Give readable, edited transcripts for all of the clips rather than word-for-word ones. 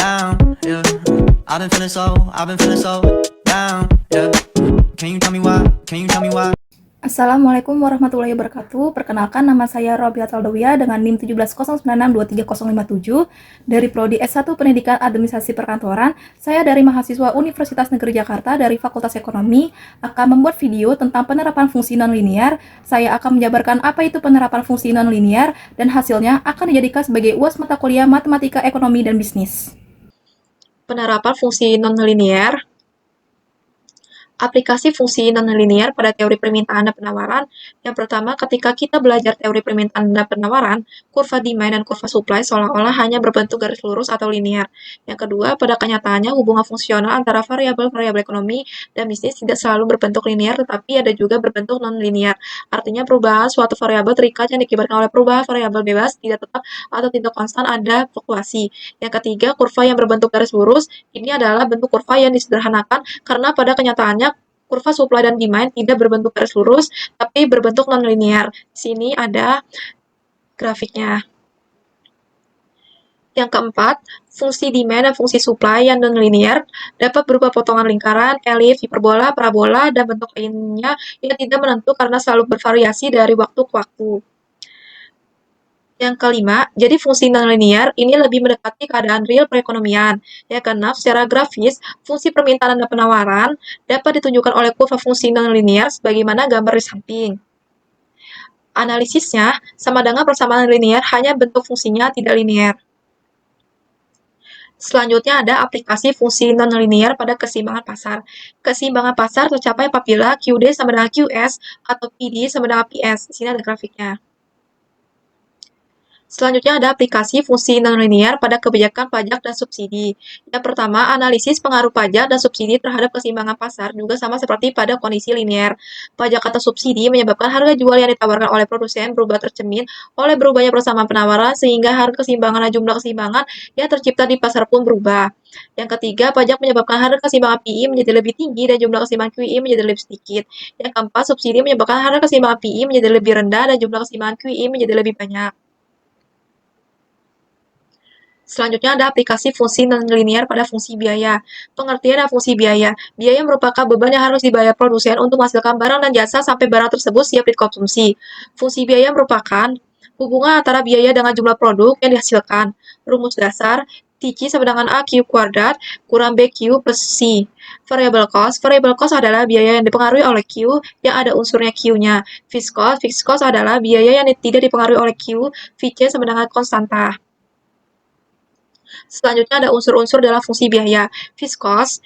down, yeah. I've been feeling so down, yeah. Can you tell me why? Can you tell me why? Assalamualaikum warahmatullahi wabarakatuh. Perkenalkan, nama saya Robiat Aldawiyah dengan NIM 17096233057 dari Prodi S1 Pendidikan Administrasi Perkantoran. Saya dari mahasiswa Universitas Negeri Jakarta dari Fakultas Ekonomi akan membuat video tentang penerapan fungsi nonlinier. Saya akan menjabarkan apa itu penerapan fungsi nonlinier dan hasilnya akan dijadikan sebagai UAS mata kuliah Matematika, Ekonomi, dan Bisnis. Penerapan fungsi nonlinier. Aplikasi fungsi nonlinier pada teori permintaan dan penawaran. Yang pertama, ketika kita belajar teori permintaan dan penawaran, kurva demand dan kurva supply seolah-olah hanya berbentuk garis lurus atau linear. Yang kedua, pada kenyataannya hubungan fungsional antara variabel-variabel ekonomi dan bisnis tidak selalu berbentuk linear, tetapi ada juga berbentuk non-linear. Artinya perubahan suatu variabel terikat yang dikibarkan oleh perubahan variabel bebas, tidak tetap atau tidak konstan, ada fluktuasi. Yang ketiga, kurva yang berbentuk garis lurus, ini adalah bentuk kurva yang disederhanakan karena pada kenyataannya kurva supply dan demand tidak berbentuk garis lurus, tapi berbentuk non-linear. Di sini ada grafiknya. Yang keempat, fungsi demand dan fungsi supply yang non-linear dapat berupa potongan lingkaran, elips, hiperbola, parabola, dan bentuk lainnya yang tidak menentu karena selalu bervariasi dari waktu ke waktu. Yang kelima, jadi fungsi nonlinear ini lebih mendekati keadaan real perekonomian. Yang keenam, secara grafis, fungsi permintaan dan penawaran dapat ditunjukkan oleh kurva fungsi nonlinear sebagaimana gambar di samping. Analisisnya sama dengan persamaan linear, hanya bentuk fungsinya tidak linear. Selanjutnya ada aplikasi fungsi nonlinear pada keseimbangan pasar. Keseimbangan pasar tercapai apabila QD sama dengan QS atau PD sama dengan PS. Di sini ada grafiknya. Selanjutnya ada aplikasi fungsi nonlinear pada kebijakan pajak dan subsidi. Yang pertama, analisis pengaruh pajak dan subsidi terhadap keseimbangan pasar juga sama seperti pada kondisi linear. Pajak atau subsidi menyebabkan harga jual yang ditawarkan oleh produsen berubah tercermin oleh berubahnya persamaan penawaran sehingga harga keseimbangan dan jumlah keseimbangan yang tercipta di pasar pun berubah. Yang ketiga, pajak menyebabkan harga keseimbangan PI menjadi lebih tinggi dan jumlah keseimbangan QI menjadi lebih sedikit. Yang keempat, subsidi menyebabkan harga keseimbangan PI menjadi lebih rendah dan jumlah keseimbangan QI menjadi lebih banyak. Selanjutnya ada aplikasi fungsi nonlinear pada fungsi biaya. Pengertian dan fungsi biaya. Biaya merupakan beban yang harus dibayar produsen untuk menghasilkan barang dan jasa sampai barang tersebut siap dikonsumsi. Fungsi biaya merupakan hubungan antara biaya dengan jumlah produk yang dihasilkan. Rumus dasar, TC sama dengan AQ kuadrat kurang BQ plus C. Variable cost adalah biaya yang dipengaruhi oleh Q yang ada unsurnya Q-nya. Fixed cost adalah biaya yang tidak dipengaruhi oleh Q, VC sama dengan konstanta. Selanjutnya ada unsur-unsur dalam fungsi biaya. Fixed cost,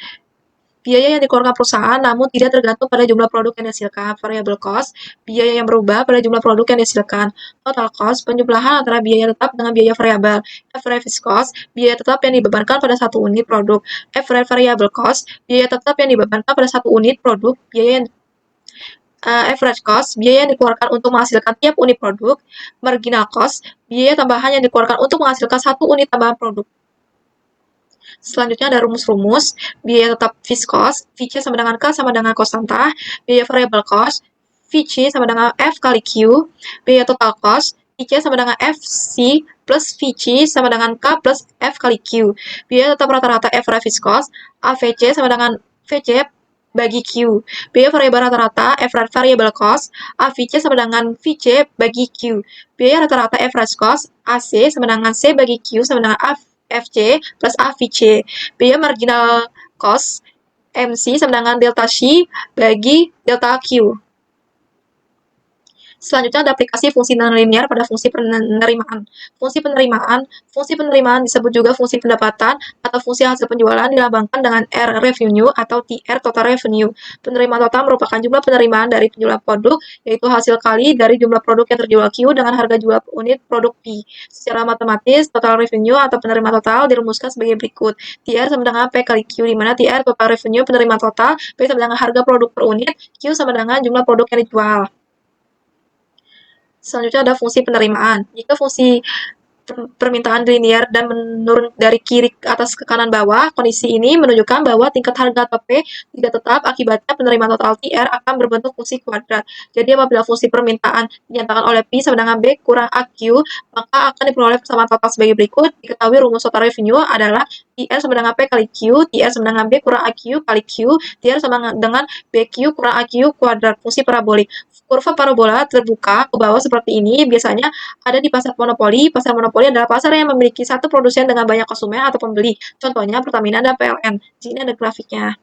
biaya yang dikeluarkan perusahaan namun tidak tergantung pada jumlah produk yang dihasilkan. Variable cost, biaya yang berubah pada jumlah produk yang dihasilkan. Total cost, penjumlahan antara biaya tetap dengan biaya variabel. Average fixed cost, biaya tetap yang dibebankan pada satu unit produk. Average variable cost, biaya tetap yang dibebankan pada satu unit produk. Average cost, biaya yang dikeluarkan untuk menghasilkan tiap unit produk. Marginal cost, biaya tambahan yang dikeluarkan untuk menghasilkan satu unit tambahan produk. Selanjutnya ada rumus-rumus, biaya tetap fixed cost, VC sama dengan K sama dengan konstanta, biaya variable cost, VC sama dengan F kali Q, biaya total cost, VC sama dengan FC plus VC sama dengan K plus F kali Q, biaya tetap rata-rata average fixed cost, AVC sama dengan VC bagi Q, biaya variabel rata-rata average variable cost, AVC sama dengan VC bagi Q, biaya rata-rata average cost, AC sama dengan C bagi Q sama dengan FC plus AVC. Biaya marginal cost MC sama dengan delta C bagi delta Q. Selanjutnya ada aplikasi fungsi nonlinear pada fungsi penerimaan. Fungsi penerimaan disebut juga fungsi pendapatan atau fungsi hasil penjualan dilambangkan dengan R revenue atau TR total revenue. Penerimaan total merupakan jumlah penerimaan dari penjualan produk, yaitu hasil kali dari jumlah produk yang terjual Q dengan harga jual unit produk P. Secara matematis, total revenue atau penerimaan total dirumuskan sebagai berikut. TR sama dengan P kali Q, di mana TR total revenue penerimaan total, P sama dengan harga produk per unit, Q sama dengan jumlah produk yang dijual. Selanjutnya ada fungsi penerimaan. Jika fungsi permintaan linear dan menurun dari kiri ke atas ke kanan bawah, kondisi ini menunjukkan bahwa tingkat harga atau P tidak tetap, akibatnya penerimaan total TR akan berbentuk fungsi kuadrat. Jadi apabila fungsi permintaan dinyatakan oleh P sama dengan B kurang AQ, maka akan diperoleh persamaan total sebagai berikut. Diketahui rumus total revenue adalah IR sama dengan P kali Q, TR sama dengan B kurang AQ kali Q, TR sama dengan BQ kurang AQ kuadrat fungsi parabolik. Kurva parabola terbuka ke bawah seperti ini biasanya ada di pasar monopoli. Pasar monopoli adalah pasar yang memiliki satu produsen dengan banyak konsumen atau pembeli. Contohnya Pertamina dan PLN. Di sini ada grafiknya.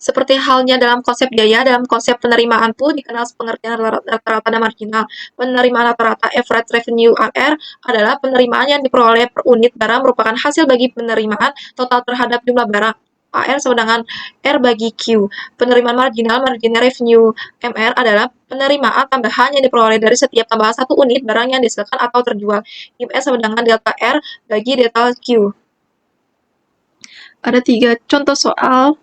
Seperti halnya dalam konsep biaya, dalam konsep penerimaan pun dikenal pengertian rata-rata dan marginal. Penerimaan rata-rata average revenue AR adalah penerimaan yang diperoleh per unit barang merupakan hasil bagi penerimaan total terhadap jumlah barang. AR sama dengan R bagi Q. Penerimaan marginal revenue MR adalah penerimaan tambahan yang diperoleh dari setiap tambahan satu unit barang yang dihasilkan atau terjual. IMS sama dengan delta R bagi delta Q. Ada 3 contoh soal.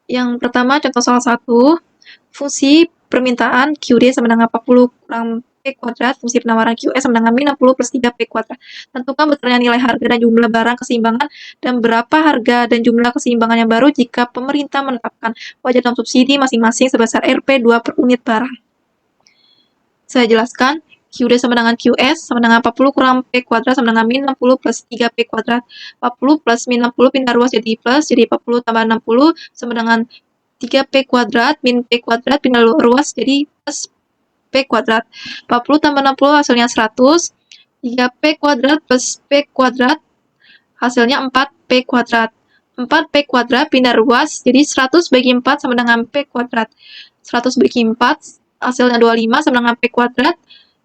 Yang pertama, contoh soal 1, fungsi permintaan QD sama dengan 40 kurang P kuadrat, fungsi penawaran QS sama dengan min 60 plus 3P kuadrat. Tentukan betulnya nilai harga dan jumlah barang keseimbangan dan berapa harga dan jumlah keseimbangan yang baru jika pemerintah menetapkan wajar dalam subsidi masing-masing sebesar Rp2 per unit barang. Saya jelaskan. QD sama dengan QS sama dengan 40 kurang P kuadrat sama dengan min 60 plus 3P kuadrat. 40 plus min 60 pindah ruas jadi plus, jadi 40 tambah 60 sama dengan 3P kuadrat min P kuadrat pindah ruas jadi plus P kuadrat. 40 tambah 60 hasilnya 100. 3P kuadrat plus P kuadrat hasilnya 4P kuadrat. 4P kuadrat pindah ruas jadi 100 bagi 4 sama dengan P kuadrat. 100 bagi 4 hasilnya 25 sama dengan P kuadrat.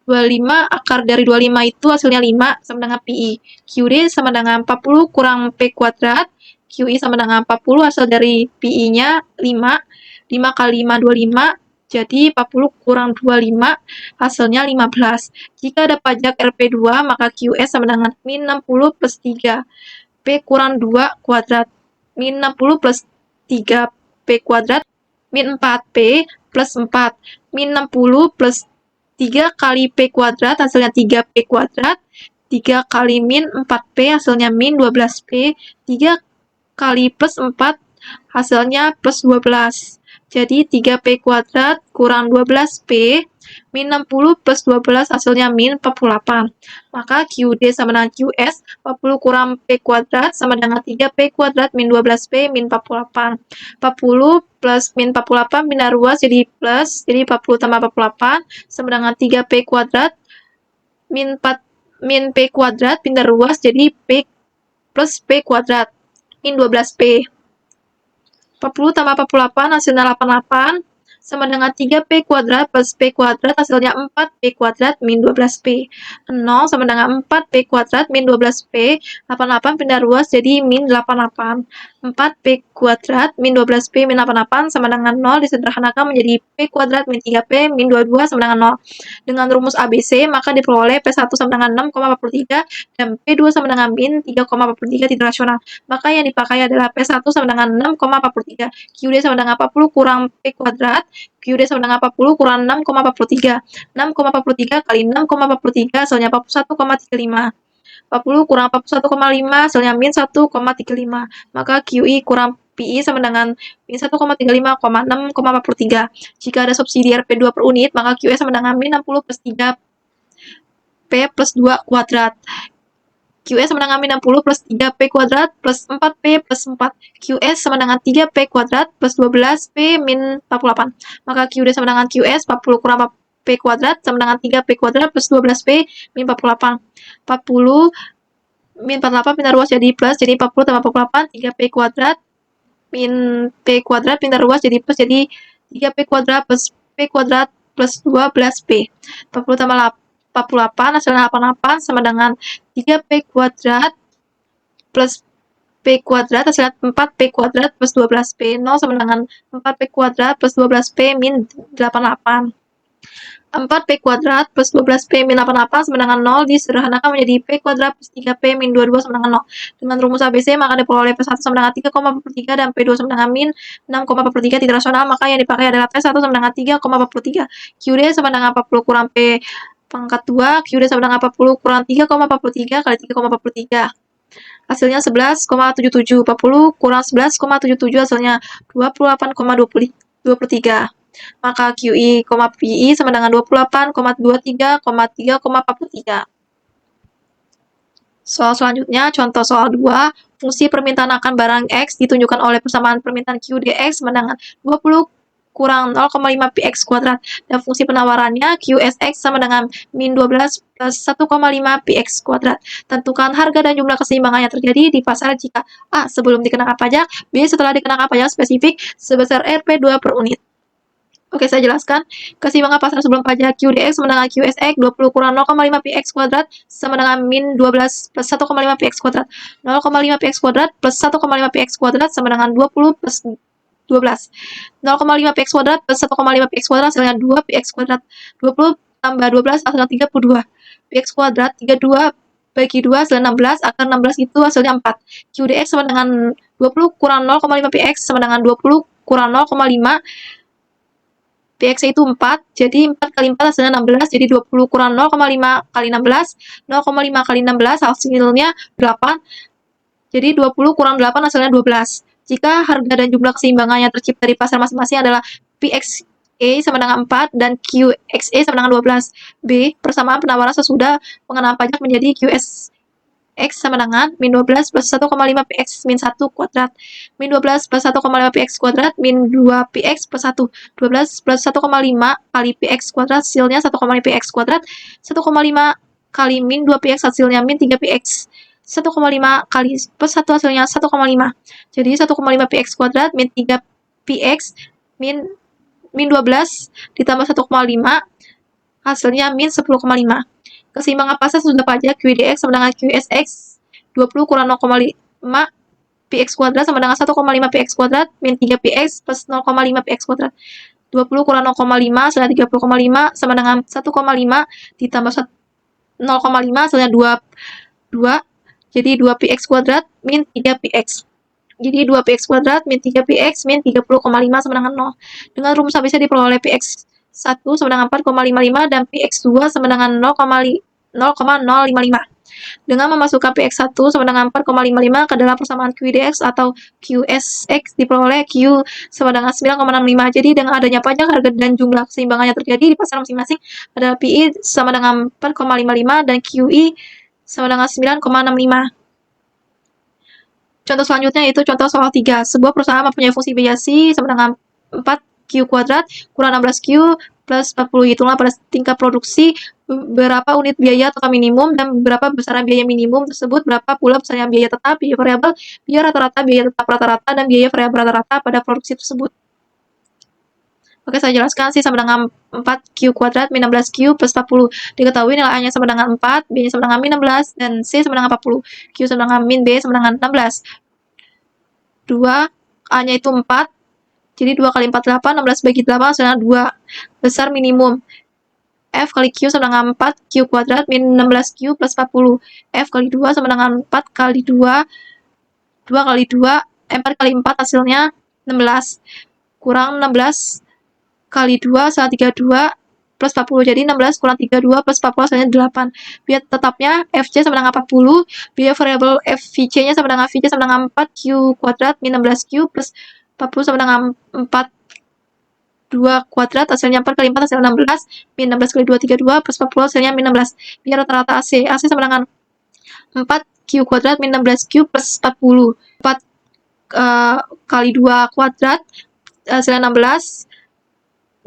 25 akar dari 25 itu hasilnya 5 sama dengan PI. QD sama dengan 40 kurang P kuadrat. QI sama dengan 40 hasil dari PI-nya 5. 5 kali 5, 25. Jadi 40 kurang 25 hasilnya 15. Jika ada pajak Rp2 maka QS sama dengan min 60 plus 3. P kurang 2 kuadrat. Min 60 plus 3 P kuadrat. Min 4P plus 4. Min 60 plus 3 kali P kuadrat hasilnya 3P kuadrat. 3 kali min 4P hasilnya min 12P. 3 kali plus 4 hasilnya plus 12. Jadi 3P kuadrat kurang 12P min 60 plus 12 hasilnya min 48. Maka QD sama dengan QS 40 kurang P kuadrat sama dengan 3P kuadrat min 12P min 48. 40 plus min 48 pindah ruas jadi plus, jadi 40 tambah 48 sama dengan 3P kuadrat min P kuadrat pindah ruas jadi P plus P kuadrat min 12P. 40 tambah 48 hasilnya 88 sama dengan 3P kuadrat plus P kuadrat hasilnya 4P kuadrat min 12P. 0 sama dengan 4P kuadrat min 12P. 88 pindah ruas jadi min 88. 4P kuadrat min 12P min 88 sama dengan 0 disederhanakan menjadi P kuadrat min 3P min 22 sama dengan 0. Dengan rumus ABC maka diperoleh P1 sama dengan 6,43 dan P2 sama dengan min 3,43 tidak rasional. Maka yang dipakai adalah P1 sama dengan 6,43. QD sama dengan 40 kurang P kuadrat. QD sama dengan 40 kurang 6,43. 6,43 kali 6,43 hasilnya 41,35. 40 kurang 41,5 hasilnya min 1,35. Maka QI kurang PI sama dengan min 1,35, 6,43. Jika ada subsidi Rp2 per unit, maka QS sama dengan min 60 plus 3P plus 2 kuadrat. QS sama dengan min 60 plus 3P kuadrat plus 4P plus 4. QS sama dengan 3P kuadrat plus 12P min 48. Maka QD sama dengan QS 40 kurang P kuadrat sama dengan 3P kuadrat plus 12P min 48. 40 min 48 pindah ruas jadi plus, jadi 40 tambah 48 3P kuadrat min P kuadrat pindah ruas jadi plus, jadi 3P kuadrat plus P kuadrat plus 12P. 40 tambah 48 hasilnya 88 sama dengan 3P kuadrat plus P kuadrat hasilnya 4P kuadrat plus 12P. 0 sama dengan 4P kuadrat plus 12P min 88. 4P kuadrat plus 12P min 88 sama dengan 0 disederhanakan menjadi P kuadrat plus 3P min 22 sama dengan 0. Dengan rumus ABC maka diperoleh P1 sama dengan 3,43 dan P2 sama dengan min 6,43 tidak rasional. Maka yang dipakai adalah P1 sama dengan 3,43. QD sama dengan 40 kurang P pangkat 2, QD sama dengan 40 kurang 3,43 kali 3,43. Hasilnya 11,77. 40 kurang 11,77 hasilnya 28,23. Maka QI, PI sama dengan 28,23,3,43. Soal selanjutnya, contoh soal 2, fungsi permintaan akan barang X ditunjukkan oleh persamaan permintaan Q dx sama dengan 20 kurang 0,5 px kuadrat, dan fungsi penawarannya QSX sama dengan min 12 plus 1,5 px kuadrat. Tentukan harga dan jumlah keseimbangan yang terjadi di pasar jika A. sebelum dikenakan pajak, B. setelah dikenakan pajak spesifik sebesar Rp2 per unit. Oke, saya jelaskan. Keseimbangan pasar sebelum pajak QDX sama dengan QSX 20 kurang 0,5 px kuadrat sama dengan min 12 plus 1,5 px kuadrat. 0,5 px kuadrat plus 1,5 px kuadrat sama dengan 20 plus 12. 0,5 px kuadrat plus 1,5 px kuadrat hasilnya 2 px kuadrat. 20 tambah 12 hasilnya 32. Px kuadrat 32 bagi 2 hasilnya 16, akar 16 itu hasilnya 4. QDX sama dengan 20 kurang 0,5 px sama dengan 20 kurang 0,5 px itu 4, jadi 4 kali 4 hasilnya 16, jadi 20 kurang 0,5 kali 16, 0,5 kali 16 hasilnya 8, jadi 20 kurang 8 hasilnya 12. Jika harga dan jumlah keseimbangan yang tercipta di pasar masing-masing adalah PXA sama dengan 4 dan QXA sama dengan 12. B. Persamaan penawaran sesudah pengenaan pajak menjadi QS X sama dengan min 12 plus 1,5 px min 1 kuadrat. Min 12 plus 1,5 px kuadrat min 2 px plus 1. 12 plus 1,5 kali px kuadrat hasilnya 1,5 px kuadrat. 1,5 kali min 2 px hasilnya min 3 px. 1,5 kali plus 1 hasilnya 1,5. Jadi 1,5 px kuadrat min 3 px min 12 ditambah 1,5 hasilnya min 10,5. Keseimbangan pasar sesudah pajak QDX sama dengan QSX 20 kurang 0,5 px kuadrat sama dengan 1,5 px kuadrat min 3 px plus 0,5 px kuadrat. 20 kurang 0,5 hasilnya 30,5 sama dengan 1,5 ditambah 0,5 hasilnya 2. Jadi 2 px kuadrat min 3 px. Jadi 2 px kuadrat min 3 px min 30,5 sama dengan 0. Dengan rumus ABC diperoleh px 1 sama dengan 4,55 dan px2 sama dengan 0,055. Dengan memasukkan px1 sama dengan 4,55 ke dalam persamaan QDX atau QSX diperoleh Q sama dengan 9,65. Jadi dengan adanya pajak, harga dan jumlah keseimbangan yang terjadi di pasar masing-masing adalah PI sama dengan 4,55 dan QI sama dengan 9,65. Contoh selanjutnya itu contoh soal 3. Sebuah perusahaan mempunyai fungsi biaya sama dengan 4Q kuadrat kurang 16Q plus 40. Hitunglah pada tingkat produksi berapa unit biaya total minimum dan berapa besaran biaya minimum tersebut, berapa pula besarnya biaya tetap, biaya variabel, biaya rata-rata, biaya tetap rata-rata, dan biaya variabel rata-rata pada produksi tersebut. Oke, saya jelaskan sih sama dengan 4Q kuadrat min 16Q plus 40. Diketahui nilai A-nya sama dengan 4, B-nya sama dengan min 16, dan C sama dengan 40. Q sama dengan min B sama dengan 16. 2, A-nya itu 4, jadi 2 kali 4, 8, 16 bagi 8 hasilnya 2. Besar minimum. F kali Q sama dengan 4Q kuadrat min 16Q plus 40. F kali 2 sama dengan 4 kali 2, 4 kali 4 hasilnya 16. Kurang 16 kali 2 hasilnya 32 plus 40. Jadi 16 kurang 32 plus 40 hasilnya 8. Biaya tetapnya FC sama dengan 40. Biaya variabel FVC-nya sama dengan VC sama dengan 4Q kuadrat min 16Q plus 40 sama dengan 2 kuadrat hasilnya 4 kali 4 hasilnya 16 min 16 kali 2 32 plus 40 hasilnya min 16. Biar rata-rata AC sama dengan 4Q kuadrat min 16Q plus 40. 4 kali 2 kuadrat hasilnya 16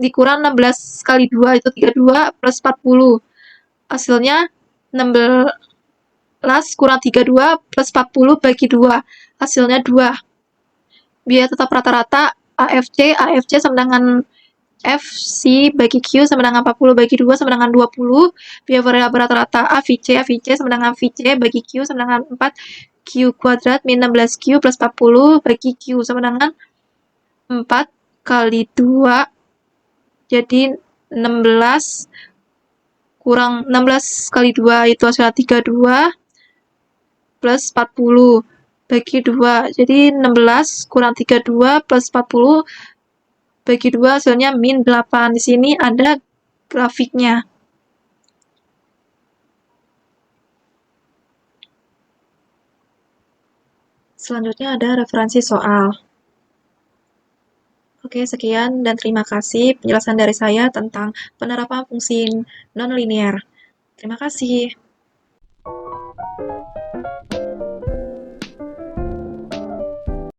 dikurang 16 kali 2 itu 32 plus 40 hasilnya 16 kurang 32 plus 40 bagi 2 hasilnya 2. Biaya tetap rata-rata AFC sama dengan FC bagi Q sama dengan 40 bagi 2 sama dengan 20. Biaya variabel rata-rata AVC sama dengan VC bagi Q sama dengan 4Q kuadrat min 16Q plus 40 bagi Q sama dengan 4 kali 2. Jadi 16 kurang 16 kali 2 itu hasilnya 32 plus 40 bagi 2. Jadi 16 kurang 32 plus 40 bagi 2 hasilnya min 8. Di sini ada grafiknya. Selanjutnya ada referensi soal. Oke, sekian dan terima kasih penjelasan dari saya tentang penerapan fungsi non-linear. Terima kasih.